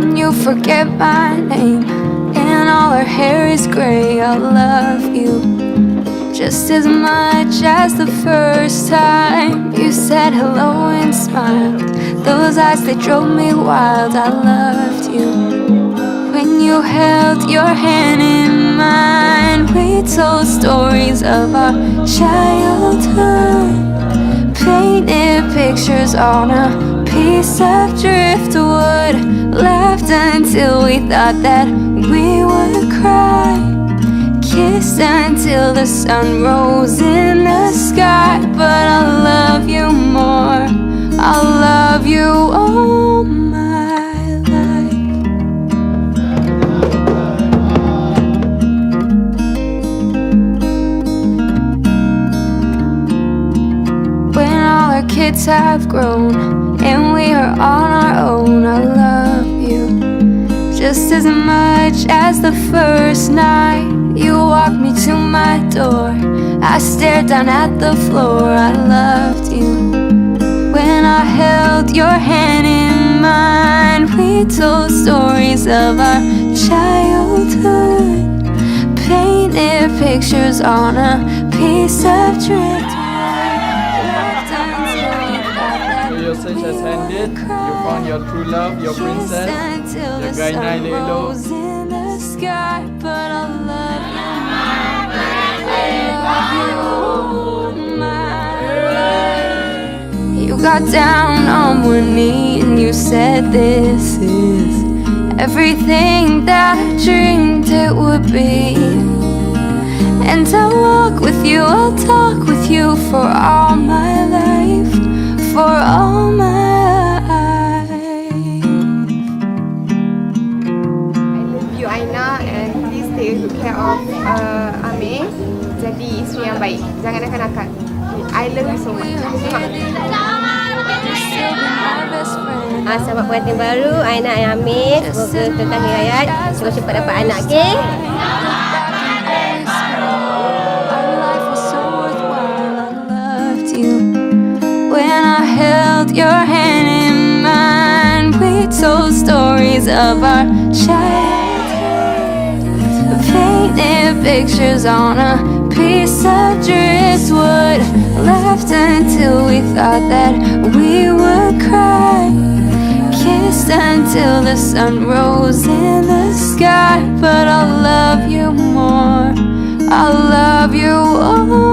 when you forget my name and all our hair is gray. I love you just as much as the first time you said hello and smiled. Those eyes, they drove me wild. I loved you when you held your hand in mine. We told stories of our childhood, painted pictures on a piece of driftwood, laughed until we thought that we would cry, kissed until the sun rose in the sky. But I'll love you more, I'll love you all my life. When all our kids have grown and we are on our own, I love you just as much as the first night you walked me to my door. I stared down at the floor. I loved you when I held your hand in mine. We told stories of our childhood, painted pictures on a piece of driftwood. Your search has ended. You found your true love, your princess, your Gardiner Lelo. But I love you. You got down on one knee and you said, this is everything that I dreamed it would be. And I'll walk with you, I'll talk with you for all my life, for all my life. I love you, Aina, and please take good care of Amir. Jadi isteri yang baik, jangan nakal-nakal. I love you so much. Selamat pengantin baru Aina Amir. Semoga tuan hidayat cepat-cepat dapat anak, okey? When I held your hand in mine, we told stories of our childhood, painted pictures on a piece of driftwood, laughed until we thought that we would cry, kissed until the sun rose in the sky. But I'll love you more, I'll love you all.